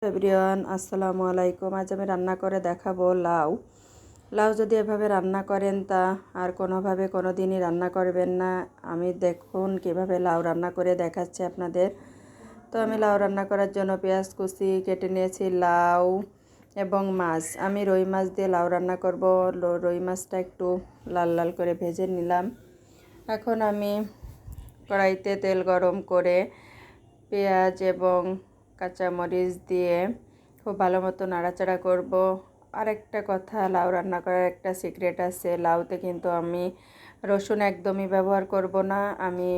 Everyone, আসসালামু আলাইকুম। আজ আমি রান্না করে দেখাবো লাউ। লাউ যদি এভাবে রান্না করেন তা আর কোনোভাবে কোনো দিনই রান্না করবেন না। আমি দেখুন কিভাবে লাউ রান্না করে দেখাচ্ছি আপনাদের। তো আমি লাউ রান্না করার জন্য পেঁয়াজ কুচি কেটে নিয়েছি, লাউ এবং মাছ। আমি রুই মাছ দিয়ে লাউ রান্না করব। রুই মাছটা একটু লাল লাল করে ভেজে নিলাম। এখন আমি কড়াইতে তেল গরম করে পেঁয়াজ এবং কাঁচামরিচ দিয়ে খুব ভালো মতো নাড়াচাড়া করব। আরেকটা কথা, লাউ রান্না করার একটা সিক্রেট আছে। লাউতে কিন্তু আমি রসুন একদমই ব্যবহার করব না। আমি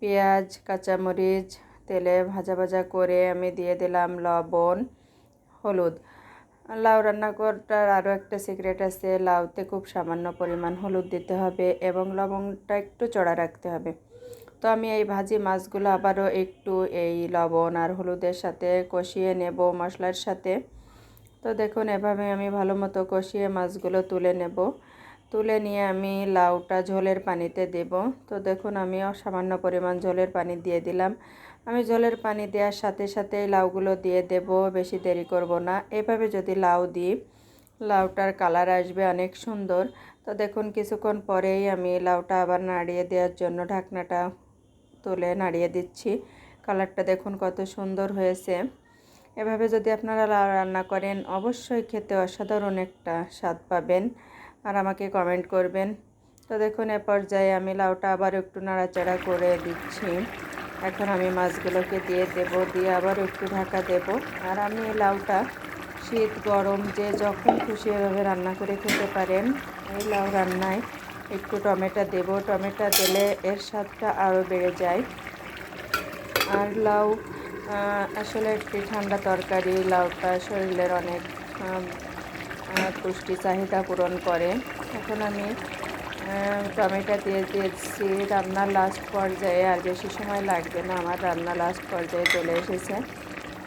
পেঁয়াজ কাঁচামরিচ তেলে ভাজা ভাজা করে আমি দিয়ে দিলাম লবণ, হলুদ। লাউ রান্না করার আরও একটা সিক্রেট আছে। লাউতে খুব সামান্য পরিমাণ হলুদ দিতে হবে এবং লবণটা একটু চড়া রাখতে হবে। তো আমি এই ভাজি মাছগুলো আবারও একটু এই লবণ আর হলুদের সাথে কষিয়ে নেব মশলার সাথে। তো দেখুন এভাবে আমি ভালো মতো কষিয়ে মাছগুলো তুলে নেব। তুলে নিয়ে আমি লাউটা ঝোলের পানিতে দেব। তো দেখুন আমি সামান্য পরিমাণ ঝোলের পানি দিয়ে দিলাম। আমি ঝোলের পানি দেওয়ার সাথে সাথে লাউগুলো দিয়ে দেব, বেশি দেরি করব না। এভাবে যদি লাউ দিই, লাউটার কালার আসবে অনেক সুন্দর। তো দেখুন কিছুক্ষণ পরেই আমি লাউটা আবার নাড়িয়ে দেওয়ার জন্য ঢাকনাটা তুলে নাড়িয়ে দিচ্ছি। কালারটা দেখুন কত সুন্দর হয়েছে। এভাবে যদি আপনারা লাউ রান্না করেন অবশ্যই খেতে অসাধারণ একটা স্বাদ পাবেন আর আমাকে কমেন্ট করবেন। তো দেখুন এ পর্যায়ে আমি লাউটা আবার একটু নাড়াচাড়া করে দিচ্ছি। এখন আমি মাছগুলোকে দিয়ে দেব, দিয়ে আবার একটু ঢাকা দেব। আর আমি এই লাউটা শীত গরম যে যখন খুশি এভাবে রান্না করে খেতে পারেন। এই লাউ রান্নায় একটু টমেটো দেব, টমেটো দিলে এর স্বাদটা আরও বেড়ে যায়। আর লাউ আসলে একটি ঠান্ডা তরকারি। লাউটা শরীরের অনেক পুষ্টি চাহিদা পূরণ করে। এখন আমি টমেটো দিয়ে দিয়েছি রান্নার লাস্ট পর্যায়ে। আর বেশি সময় লাগবে না, আমার রান্না লাস্ট পর্যায়ে চলে এসেছে।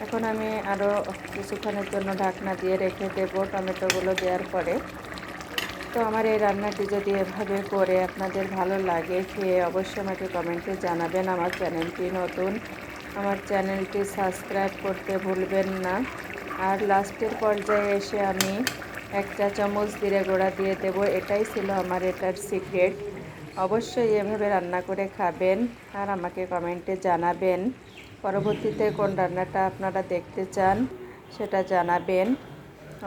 এখন আমি আরও কিছুক্ষণের জন্য ঢাকনা দিয়ে রেখে দেব টমেটোগুলো দেওয়ার পরে। তো আমার এই রান্নাটি যদি এভাবে করে আপনাদের ভালো লাগে খেয়ে অবশ্যই আমাকে কমেন্টে জানাবেন। আমার চ্যানেলটি নতুন, আমার চ্যানেলটি সাবস্ক্রাইব করতে ভুলবেন না। আর লাস্টের পর্যায়ে এসে আমি 1 চা চামচ জিরে গুঁড়া দিয়ে দেব। এটাই ছিল আমার এটার সিক্রেট। অবশ্যই এভাবে রান্না করে খাবেন আর আমাকে কমেন্টে জানাবেন। পরবর্তীতে কোন রান্নাটা আপনারা দেখতে চান সেটা জানাবেন,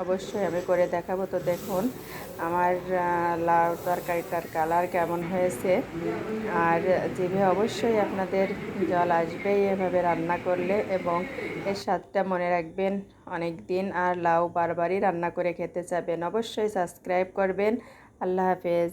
অবশ্যই আমি করে দেখাবো। তো দেখুন আমার লাউ তরকারিটার কালার কেমন হয়েছে। আর জিভে অবশ্যই আপনাদের জল আসবেই এভাবে রান্না করলে, এবং এর স্বাদটা মনে রাখবেন অনেক দিন। আর লাউ বারবারই রান্না করে খেতে চাবেন। অবশ্যই সাবস্ক্রাইব করবেন। আল্লাহ হাফেজ।